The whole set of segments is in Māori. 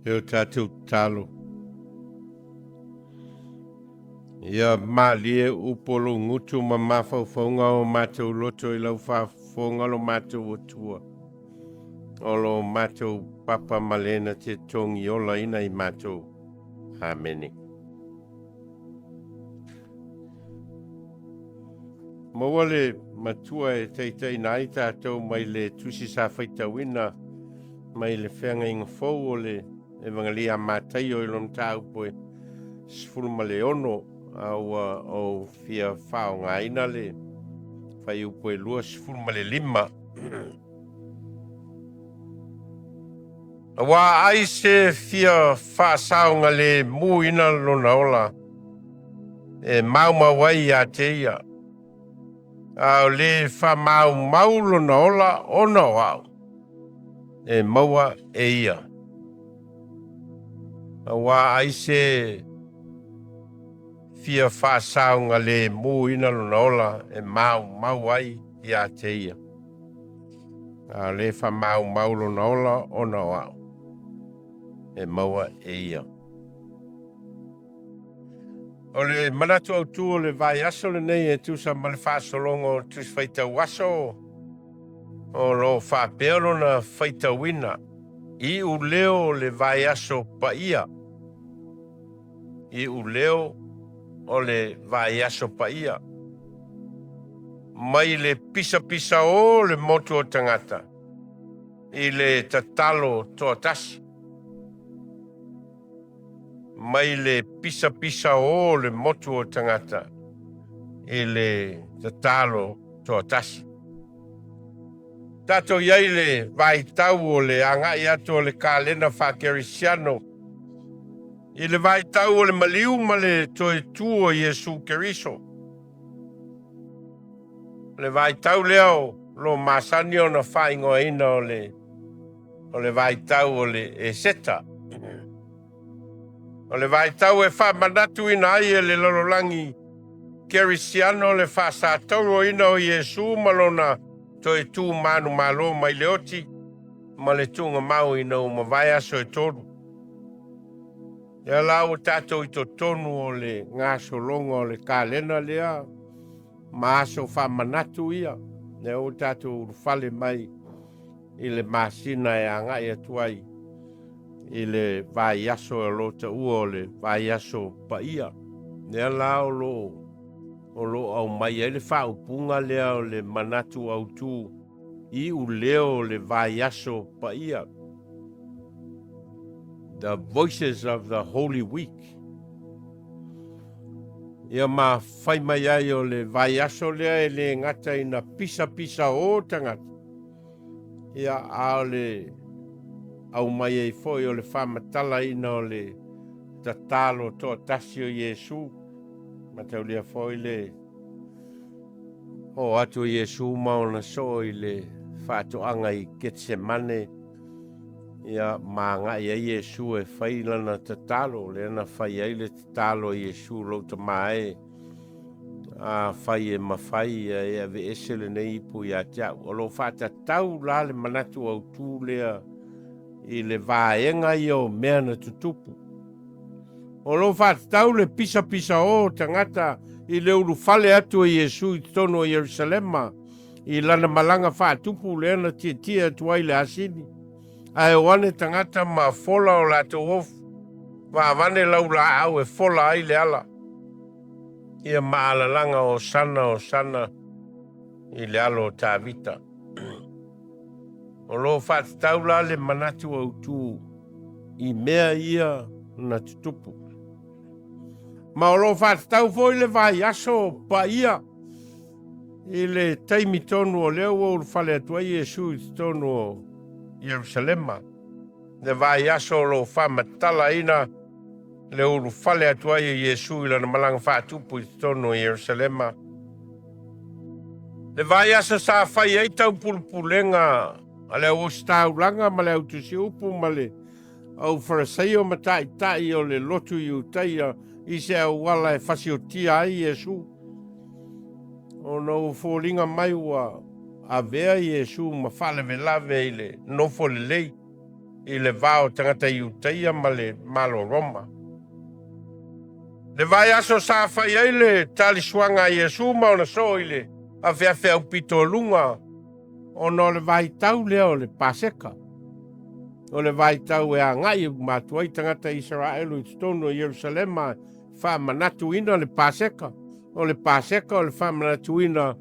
Leo tātou talo. Ia malie upolo ngutu ma mawhauwhaunga o mātou loto I lau whawhaunga lo mātou o tua. Olo mātou papa malena te tongi ola ina I mātou. Amene. Maua le matua e teitei nai tātou mai le tusi sa whaitawina mai le whenga inga fau o le evangelia Mataio I lon tāu poe sfulma le ono au fia whao ngā ina le whai upoe lua sfulma le lima. Wa ai se fia faasaogalemuina ina lona ola e māumau ai a te ia. Au le faamāumau lona ola ona wau. E maua e ia. Wa ai se fia faasaogalemuina ina lona ola e māumau ai ia te ia. Au le faamāumau lona ola ona wau. E maua e ia. O le Manatu Autu o le VAIASO le nei e tusa ma le whaasolongo tus whaitau aso o lo whapea lona whaitawina I ULEO le VAIASO PAIA. I ULEO o le VAIASO PAIA. Mai le pisapisa le motu o tangata. I le TATALO TOATASI. Mai le pisapisa le motu o tangata. I le TATALO TOATASI. Tato iai le vaitau o le angai atu o le kālena whakerisiano. I le vaitau o le maliu ma le toe tu o Iesu Keriso. Le vaitau leo lo masani o na whaingoa ina o le vaitau o le e seta. O le vaitau e manatu ina ai e le lololangi kerisiano le whaasātauro ina o Iesu malona toe tu manu malo mai leoti ma le tunga mau ina o mawaiaso e tonu. Ia lau tātou I tonu o le ngaso longa o le kālena lea maaso whamanatu ia. Ne o tātou urufale mai I le masina e angai atuai I le VAIASO Lotu o le VAIASO PAIA. Nea lao o lo au mai e le whaupunga lea o le Manatu Autu I ULEO le VAIASO PAIA. The Voices of the Holy Week. Ia ma whai mai ai o le VAIASO lea e le ngata ina pisapisa o tangata. Ia ao le au mai e foi o le whamatala ina o le TATALO TOATASI o Iesu. Matau lea foi le o atu Iesu maona so I le whātoanga I Getsemane. Ia maanga ia Iesu e whai lana tatalo. Le ana whai ai le tatalo Iesu lauta mae. A whai e mawhai e ave esele nei ipu ia tiau. O lo whātatau la le Manatu Autu lea I le vaenga I o mea na tutupu. O lo whātatau le pisapisa o tangata I le urufale atu o Iesu I tono o Yerusalema. I lana malanga whātupu le ana tia tuai le asini. Ai wane tangata ma fola o lato of. Wane lau la au e fola ai le ala. Ia maalalanga o sana I le alo tāvita. O lo whātatau la le Manatu Autu I mea ia na tutupu. Ma o lo whātatau foi le VAIASO PAIA. I le taimi tonu o leo o urufale atua Iesu I tonu o Yerusalema. Le VAIASO lo whamatala ina le urufale atua Iesu I lana malanga whātupu I tonu o Yerusalema. Le VAIASO sa whai ai tau pulupulenga a le o staulanga ma le autusi upu ma le au wharasaio ma tai o le lotu I utaia I se au wala e whasiotia ai Iesu. O no fōringa mai ua a vea Iesu ma whale velave I le nofo le lei I le vao tangata I utaia ma le malo Roma. Le vai aso sa fai ai le tali suanga Iesu ma ona so I le a fea au pito lunga ono le vai tau leo le paseka. O le vai tau e a ngai Matua I tangata Israelu I tono Jerusalema fa Manatu ina le paseka. O le paseka o le fa Manatu ina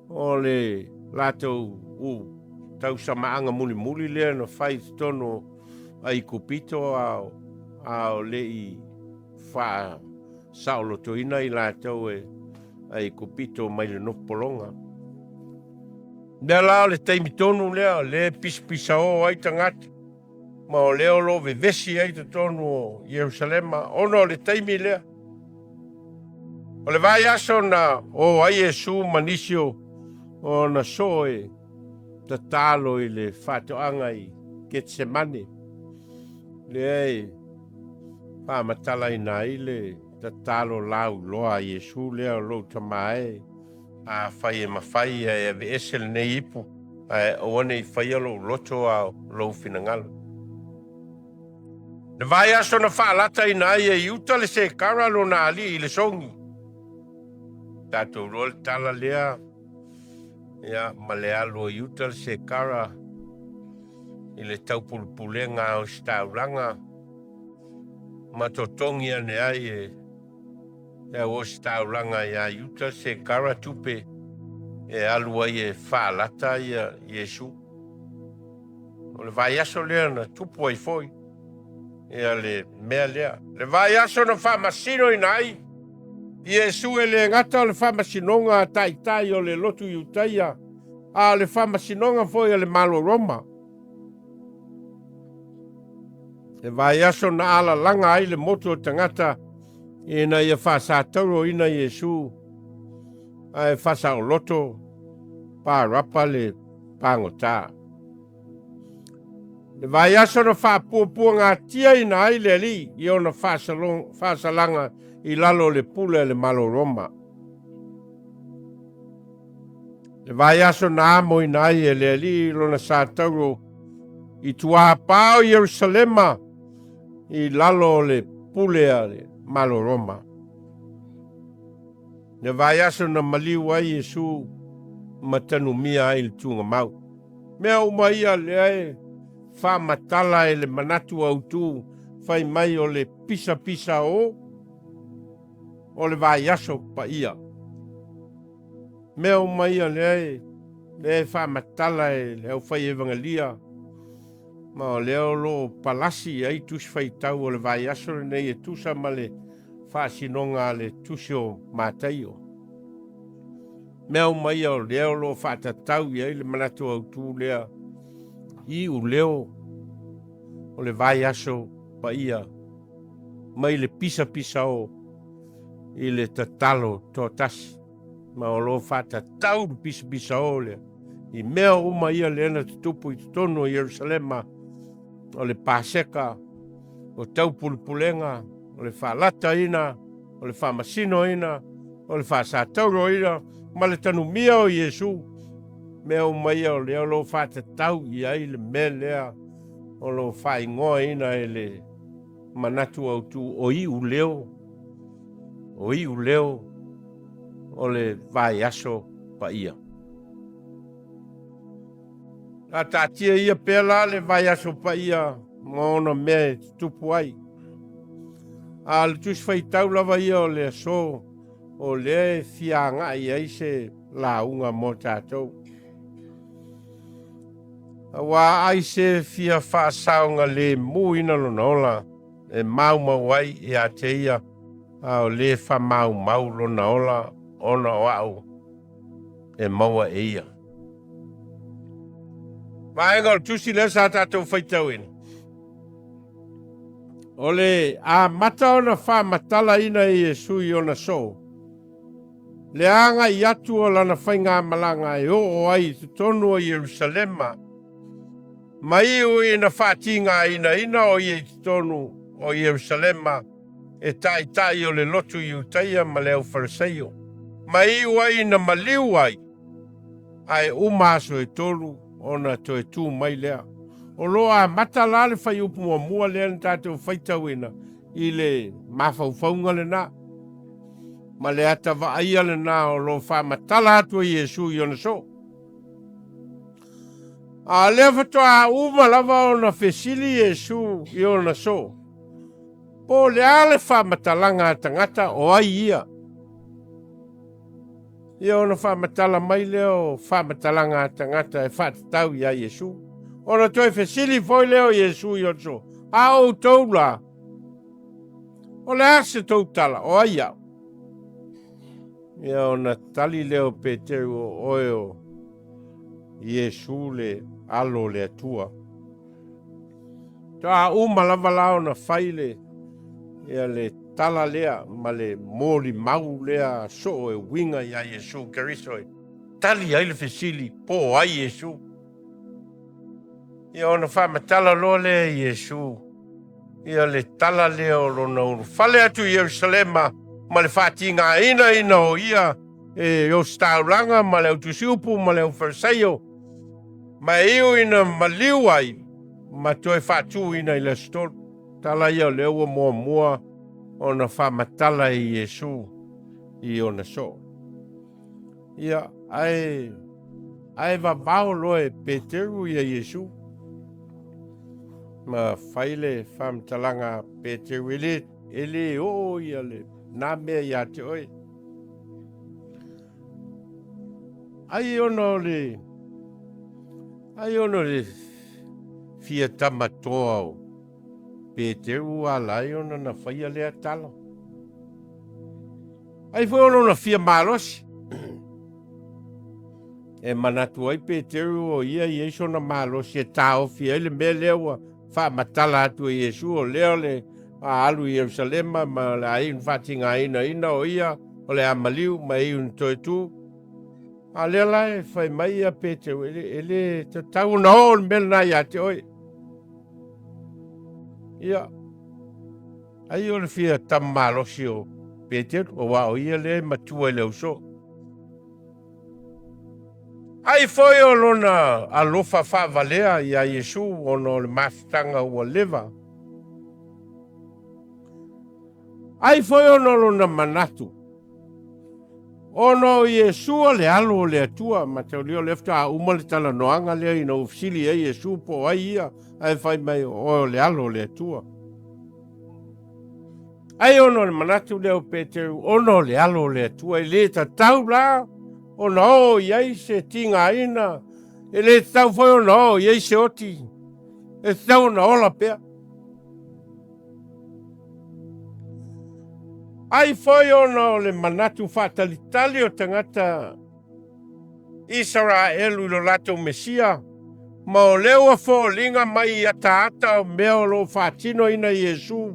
o le lato tau samaanga muli lea no fai tono ai kupito ao le I fa Lotu ina I lato ai kupito mai le nopolonga. Lea lao le taimi tonu lea le pisapisao ai tangata. Ma o leo lo vesi ai te tonu o Jerusalema ono le taimi lea. O le vai aso na o ai Iesu manisio o na soe tatalo I le whatoanga I Getsemane. Le ai whamatala ina I le tatalo lau loa Iesu lea lo tamae. A whai e mawhai e ave esel nei ipu. O ane I whai alo loto a lo finangalo. Le vai aso na whaalata ina ai e iuta le se kara lo na ali I le songi. Tato rol tala lea. Ia malealo iuta le se kara. I le taupulupulenga o stauranga. Matotongi ane ai e o stauranga ia iuta se kara tupe. E alua I e whaalata ia Iesu. O le vai aso lea na tupu ai foi. Ia le mea lea. Le vai aso na whamasino ina ai. Iesu e le ngata o le whamasinonga tai o le lotu I utaia. A le whamasinonga foi a le malo Roma. Le vai aso na ala langa ai le motu o tangata. Ina ia whasatauro ina Iesu. Ai whasao loto. Pa rapa le pangota. Le vai aso na whapua ngā tia ina ai le li. I ona whasalanga I lalo le pule le malo Roma. Le vai aso na amo ina ai e le li lona sa tauro I tua pao Jerusalema I lalo le pule le malo Roma. Le vai aso na maliu ai Iesu matanu mia ai le tunga mau. Mea umaia le ai whamatala e le Manatu Autu whai mai o le pisapisao o le VAIASO PAIA. Mea umaia le whamatala e le au whai evangelia ma o leo lo palasi ai tusi whai tau o le VAIASO nei e tusa ma le whaasinonga le tusi o Mataio. Mea umaia o leo lo whaatatau i ai le Manatu Autu lea I ULEO o le VAIASO PAIA mai le pisapisao I le TATALO TOATASI ma o lo whaatatau le pisapisao lea I mea uma ia le ana tutupu I tono o Jerusalema o le paseka o taupulupulenga o le whaalata ina o le whamasino ina o le whaasatauro ina ma le tanumia o Iesu. Mea umaia o leo lo whaatatau I ai le mea lea o lo whaingoa ina e le Manatu Autu o I ULEO. O I ULEO o le VAIASO PAIA. A tatia ia pela le VAIASO PAIA ma ona mea tupu ai. A le tusi whaitau lava ia o le aso o le fianga I ai se launga mo tātou. Wa ai se fia faasaogalemuina lona ola e māumau ai e a te ia o le faamāumau lona ola ona o au e maua e ia. Maenga o tusi le sa tātou whaitau ina. O le a mata ona whaamatala ina I Iesu I ona so. Le anga I atu o lana whainga malanga e o ai te tonu o Jerusalema. Mai o ina whaatinga ina o I tonu o Jerusalema e tai o le lotu I utaia ma leo fariseio. Mai o ina maliu ai umaso e tolu ona to e tu mai lea. O loa mata la le fai upu mua lea ni tātou whaitauina i le mawhauwhaunga le nā. Ma le ata vaaia le nā o lo whamatala atua Iesu i ona so. A lea whatoa uma lava o na whesili Iesu i ona so. Po le ale whamatalanga tangata o ai ia. I ona whamatala mai leo whamatalanga tangata e whatatau ia Iesu. Ona toi whesili foi leo Iesu i ona so. A o taula. O le ase tautala o ai au. Ia ona tali leo Peteru o oeo Iesu le alo le atua. Ta uma lava lao na faile ia le tala lea ma le moli mau lea so e winga ia Iesu Keriso. Tali ai le fesili po ai Iesu. Ia ona whamatala lo le Iesu. Ia le tala leo lona uru fale atu Yerusalema ma le whatinga ina o ia e o stauranga ma le utusiupu ma le ufarsaio. Ma iu ina maliu ai, ma toi whatu ina i le stol. Tala ia leo mua o na whamatala i Iesu i ona so. Ia ai vavao loe Peteru ia Iesu. Ma whaile whamatalanga Peteru ele o ia le nā mea ia te oi. Ai ono le fia tamatoa o Peteru alai ona na whaia lea talo. Ai foi ono na fia malosi. E manatu ai Peteru o ia Iesu na malosi e tau fia ele mea lewa whamatala atu Iesu o leo le a alu Yerusalema ma le ainu whatinga ina o ia o le amaliu ma iu toi tu. A lea lai whai mai a Peteru ele te tau na o mele na ia te oi. Ia ai o le fia tamalosi o Peteru o wa o ia le matua le uso. Ai foi o lona alofa whavalea ia Iesu o no le mafutanga ua leva. Ai foi o no lona manatu. Ono Iesu o le alo o le atua, ma te olio lefta a uma le tala noanga lea ina ufsili e Iesu po ai ia, ai fai mai o le alo o le atua. Ai ono le manatu leo Peteru, ono le alo o le atua, i le ta tau la, ono o iai se tinga ina, i le tau foi ono o iai se oti, e tau na ola pea. Ai foi ono le manatu whaatalitali o tangata Israelu lo lato Mesia. Ma o leo a fōlinga mai i ataata o mea o lo whaatino ina Iesu.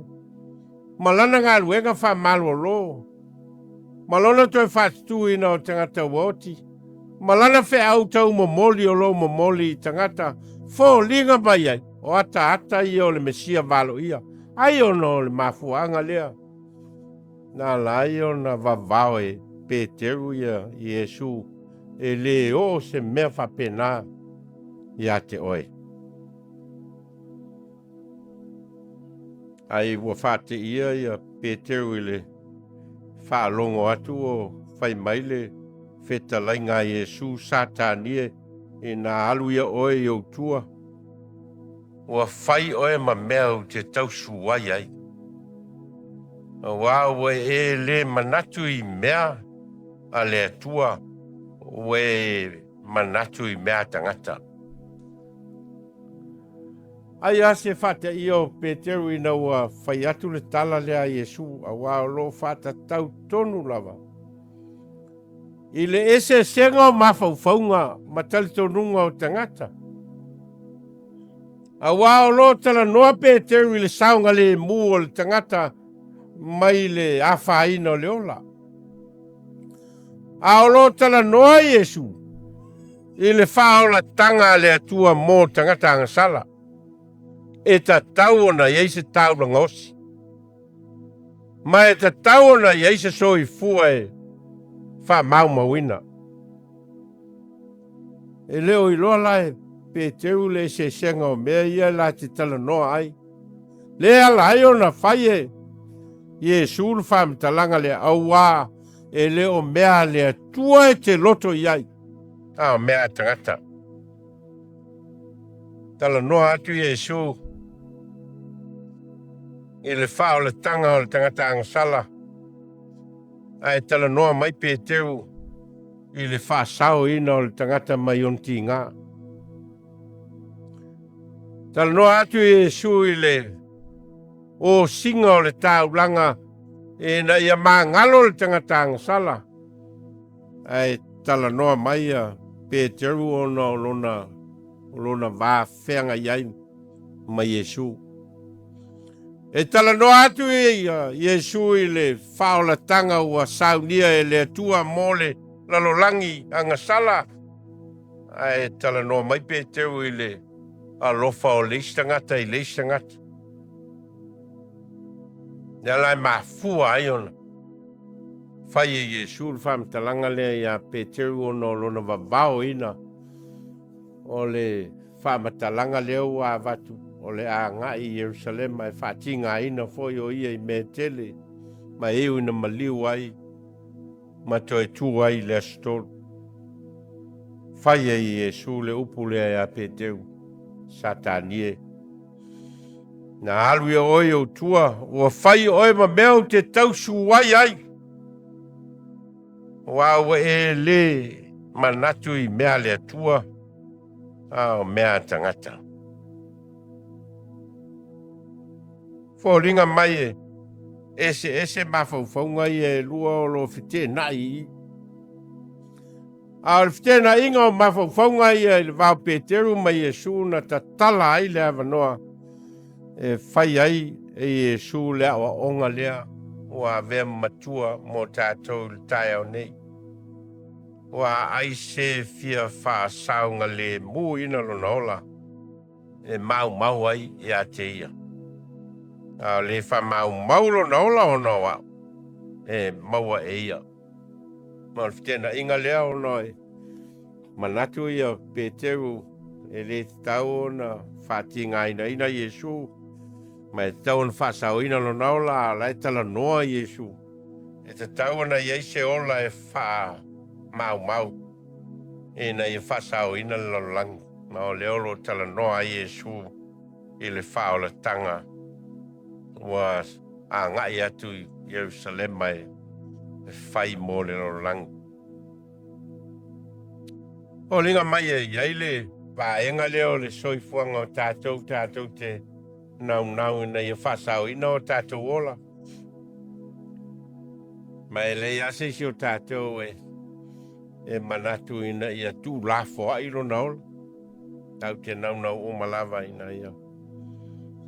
Ma lana ngā luenga whaamalu o lo. Ma lona toi whaatu ina o tangata woti. Ma lana whea au tau momoli o lo momoli i tangata. Fōlinga mai ai o ataata i o le Mesia valo ia. Ai ono le mafuanga lea. Nā lai o na vavao e Peteru ia Iesu e le o se mea whapena ia te oe. Ai ua whate ia Peteru i le whaalongo atu o whai maile whetalai ngā Iesu satanie e nā alu ia oe i autua. Ua whai oe ma mea u te tausu ai ai. Wa e le manatu i mea a le atua we manatu i mea tangata. Ai ase whata i o Peteru ina ua whai atu le tala lea Iesu a wao lo whata tau tonu lava. I le ese senga o mawhauwhaunga matali tonunga o tangata. A wao lo tala noa Peteru i le saunga le mu o le tangata mai le awhaina o le ola. A olo tala noa Iesu i le whaola tanga le atua mō tangata angasala. E ta tau ona i eise tau la ngosi. Ma e ta tau ona i eise soi fua e faamāumau. E leo i loa lai pe teu le se senga o mea ia la te tala noa ai. Le ala ai ona whaie. Iesu le whamatalanga le aua e le o mea le tua e te loto iai. Mea tangata. Tala noa atu Iesu. I le whao le tanga o le tangata angasala. Ai tala noa mai pe teu. I le faasao ina o le tangata mai onti ngā. Tala noa atu Iesu i le o singa o le taulanga e na ia mangalo le tangata angasala. Ai tala noa mai a Peteru ona lona vā whenga iai mai Iesu. E tala noa atu Iesu i le whaolatanga ua saunia e le atua mole lalolangi angasala. Ai tala noa mai Peteru i le alofa o leisi tangata i leisi tangata. Ia lai mafua ai ona. Whai e Iesu le whamatalanga lea ia Peteru ona lona vavao ina. O le whamatalanga lea ua vatu. O le a ngai i Jerusalem ai whatinga ina foi o ia i me tele. Ma eu ina maliu ai. Ma toi tu ai le astol. Whai e Iesu le upu lea ia Peteru. Satanie. Na alui oi o tua, ua whai oi ma meo te tausu wai ai. Wa e le manatu i mea le atua, o mea tangata. Fōringa mai e, ese mawhauwhaunga i e lua o lo white nai i. A o white na inga o mawhauwhaunga i e le vau Peteru mai e su na ta tala ai le avanoa. E whai ai e Iesu lea wa onga lea wa vea matua mo tātou le tai au nei. Wa ai se fia faasaogalemuina ina lona ola e māumau ai e a te ia. Le faamāumau lona ola ona wa e maua e ia. Ma le fitena inga lea ona e manatu ia Peteru e le tau ona whatinga ina Iesu. Ma e tau na whaasau ina lona ola lai tala noa Iesu. E te tau na iese ola e faamāumau. E na i whaasau ina lalolangi. Ma o leolo tala noa Iesu i le whaolatanga. Wa a ngai atu i Jerusalem mai e whai mo le lalolangi. O linga mai e iaile vaenga leo le soifuanga o tātou te nau ina i whasau ina o tātou ola. Ma e lei ase si o tātou e manatu ina i a tū lafo a ilo na ola. Tau te nau o malava ina ia.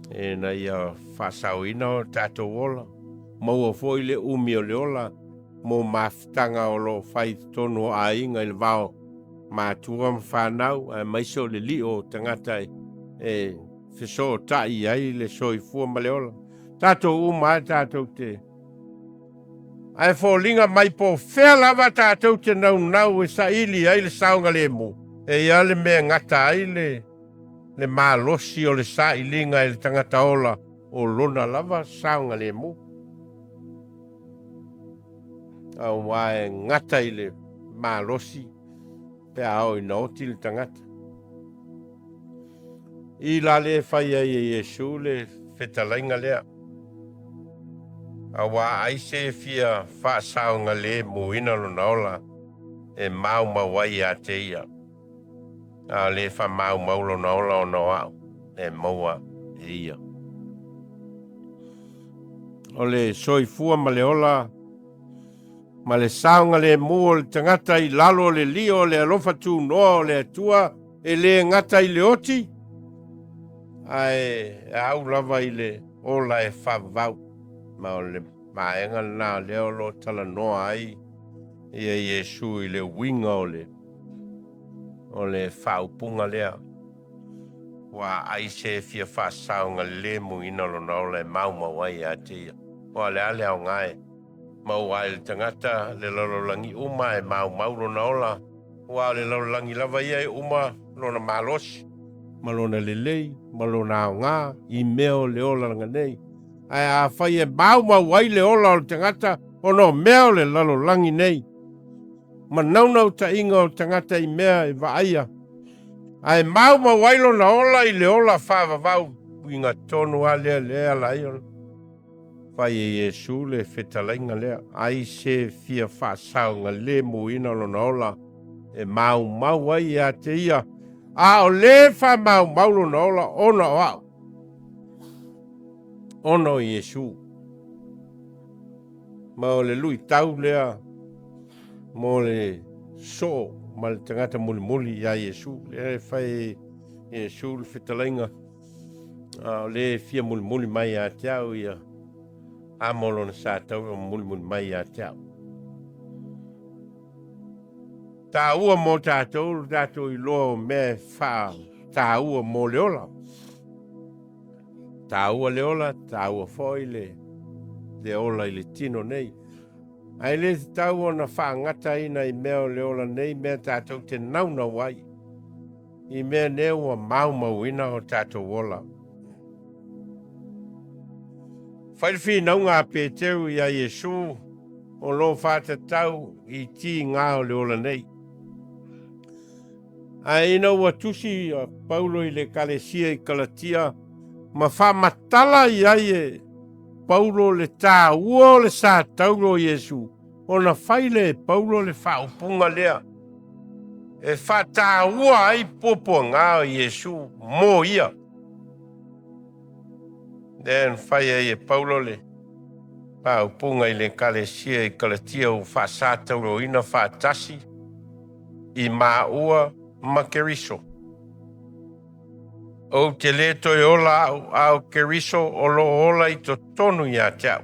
E na ia whasau ina o tātou ola. Maua fo i le umi o le ola. Mo mafutanga o lo whai tono a inga i le vao. Matua mwhanau a maiso le li o tangata e Fiso tai ai le soifua ma le ola. Tātou uma tātou te. Ai fōlinga mai po whea lava tātou te nau e sa ili ai le saungalemu. E ia le mea ngata ai le mālosi o le sa ilinga e le tangata ola o lona lava saungalemu. Au wae ngata i le mālosi pe ao i naoti le tangata. I la le whai ai e Iesu le whetalainga lea. A wā aise fia whaasaonga le muina lona ola e māumau ai a te ia. A le wha māumau lona ola o no au e maua e ia. O le soifua ma le ola ma le saonga le mua le tangata i lalo le lio le alofa tū noa o le atua e le ngata i le oti. Ai au lava i le ola e whavau ma o le maenga na leo lo tala noa ai i e Iesu i le winga o le whaupunga lea wa ai se fia whaasaunga le muina lo na ola e maumau ai a te ia o le ale au ngai mau ai le tangata le lololangi uma e maumau lo na ola wa le lololangi lava ia e uma lo na malosi malona lelei, malona aonga, I mea o le ola langa nei. Ai a whai e māumau wai le ola o le tangata, ono mea o le lalo langi nei. Ma naunau ta inga o tangata I mea I vaaia. Ai māumau wai lona ola I le ola whaavavau, inga tonu a lea la iona. Whai e Iesu le whetalainga lea, ai se fia faasaogalemuina lona ola, e māumau ai a te ia. A o le faamāumau lona ola, ona o au. Ono Iesu. Ma o le lui tau lea, mo le so, ma le tangata muli ia Iesu. Le whai Iesu le whetalainga, le fia muli mai a te au ia. A molo na sa tau o muli mai a te au. Ta ua mo tātou I loa me wha ta ua mo leola. Ta ua leola, ta ua foi le ola I le tino nei. Ai le tau o na wha ngata ina I mea o leola nei, mea tātou te nauna wai. I mea neo a māumau ina o tātou ola. Whairwhi naunga a Peteru I a Iesu, o lo whata tau I ti ngā o leola nei. Ai ina ua tusi Paulo I le kalesia I Kalatia, ma whamatala I ai e Paulo le tā ua le sa tauro Iesu. O na whaile Paulo le whaupunga lea. E whata ua ai popo ngā o Iesu mō ia. Den whaia I Paulo le whaupunga I le kalesia I Kalatia o whasa tauro ina whatasi I maua ma keriso. O te leto I ola au keriso o lo ola I to tonu ia te au.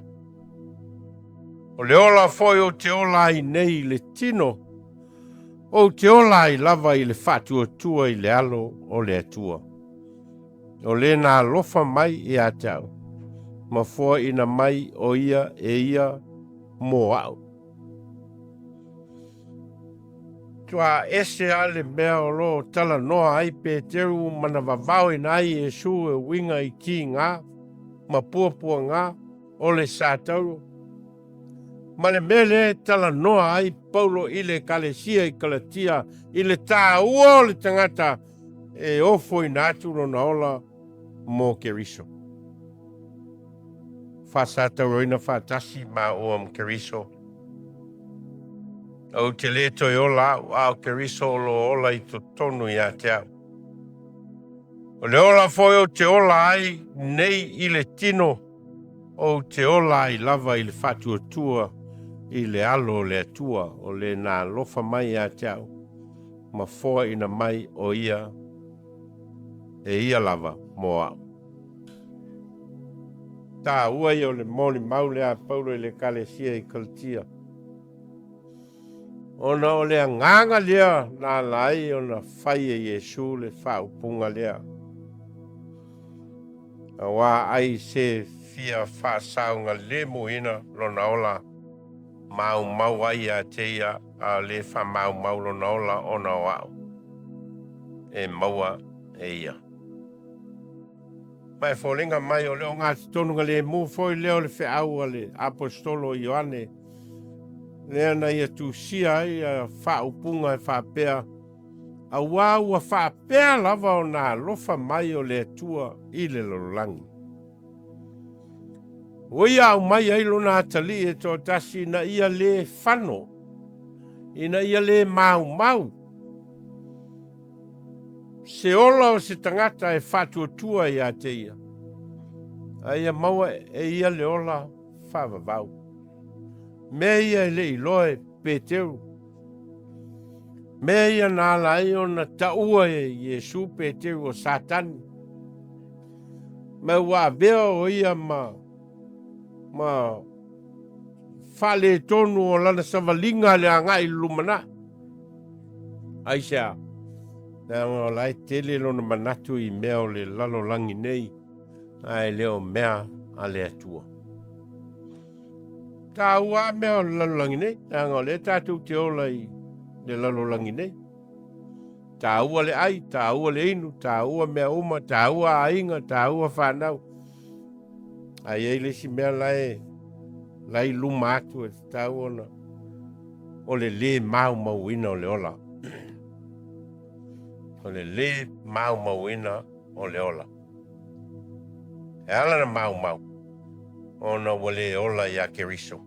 O le ola foi o te ola I nei le tino. O te ola I lava I le whatua tua I le alo o le atua. O le nā lofa mai I a te au. Ma fua ina mai o ia e ia mō au. Tua ese ale mea o lo tala noa ai Peteru mana vavau ina ai Iesu e winga I ki ngā, ma puapua ngā, o le sātauru. Ma le mele tala noa ai Paulo I le kalesia I Kalatia, I le tā ua o le tangata e ofo I nātu na ola mō keriso. Whasātauru ina whātasi ma oam keriso. O te leto I ola au keriso o lo ola I to tonu I a te au. O le ola foi o te ola ai nei I le tino. O te ola I lava I le whatua tua I le alo le atua o le nā lofa mai a te au. Ma foa ina mai o ia e ia lava mō au. Tā ua I o le moli maule a Paulo I le kalesia I Kalatia. Ona o lea nganga lea nā lai o na whai e Iesu le whaupunga lea. A wā ai se fia faasaogalemuina lona ola māumau ai a te ia a le faamāumau lona ola ona o au. E maua e ia. Mai fōlenga mai o leo ngā tonunga le mū foi leo le whiau a le apostolo Ioane. Lea na ia tu sia ai a whaupunga e whapea. A ua whapea lava o nā lofa mai o le atua I le lololangi. Oia au mai ai lona atali e tō tasi na ia le whano. Ina ia le māumau. Se ola o se tangata e whatuatua I a te ia. A ia maua e ia le ola whavavau. Mea ia le iloe Peteru. Mea ia nā lai o na taua e Iesu Peteru o Satani. Mea wā vea o ia ma whale tonu o lana savalinga le angai lumana. Aisea. Nā o lai tele lona manatu I mea o le lalo langi nei. Ai leo mea a le atua. Tā ua mea o le lalolangi nei, ngā le tātou te ola I le lalolangi nei. tāua le ai, tāua le inu, tāua mea uma, tāua ainga, tāua whanau. Ai ei le si mea lai luma atu e tāua na. O le māumau ina o le ola. O le māumau ina o le ola. E ala na māumau. Ona wale ola ia Keriso.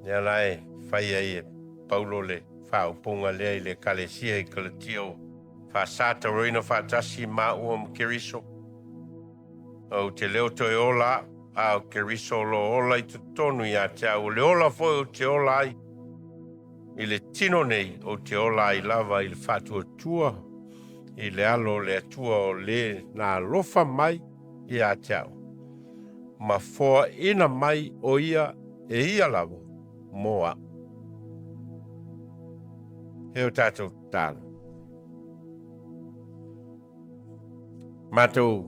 Ia lai whaia i Paulo le whaupunga lea i le kalesia i kalatio. Whaasata roina whaatasi maua ma Keriso. O te leo toi ola au Keriso lo ola i te tonu ia te au. Le ola foi o te ola ai. I le tino nei o te ola i lava i le whatua tua. I le alo le atua o le na lofa mai i a te au. Ma foa ina mai o ia e ia lavo moa. Heo tātou tāna. Mātou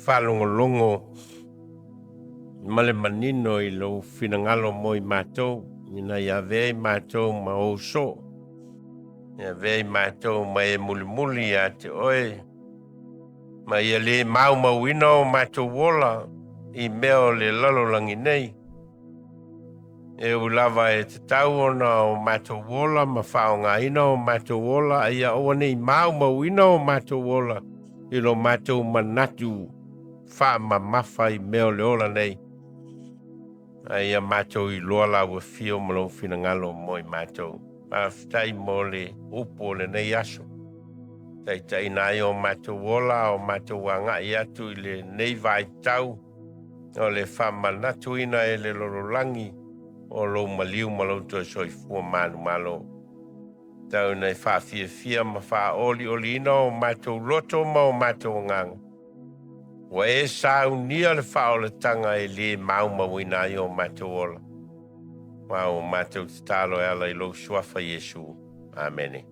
whalongolongo male manino i lo finangalo mo i mātou. Ina ia vei mātou ma o so. Ia vei mātou ma e muli muli a te oe. Ma ia le māumau ina o mātou wola. I meo le lalolangi nei. E ulava e te tau ona o mātou wola, ma whao ngā ina o mātou wola, ia oa nei māumau ina o mātou wola, i lo mātou manatu faamāmau i meo le ola nei. Ia mātou i loa la ua fio malo fina ngalo mo i mātou. Ma fitai mo le upo le nei aso. Tai nai o mātou wola, o mātou wanga i atu i le nei vai tau. O le whamanatu ina e le lorolangi o lo maliu malautu e soifua manu malo. Tau nei whawhia ma wha oli ina o mātou loto ma o mātou ngang. Wa e saunia le whaoletanga e le maumau ina i o mātou ola. Wa o mātou talo e ala i lo suafa Yesu. Amen.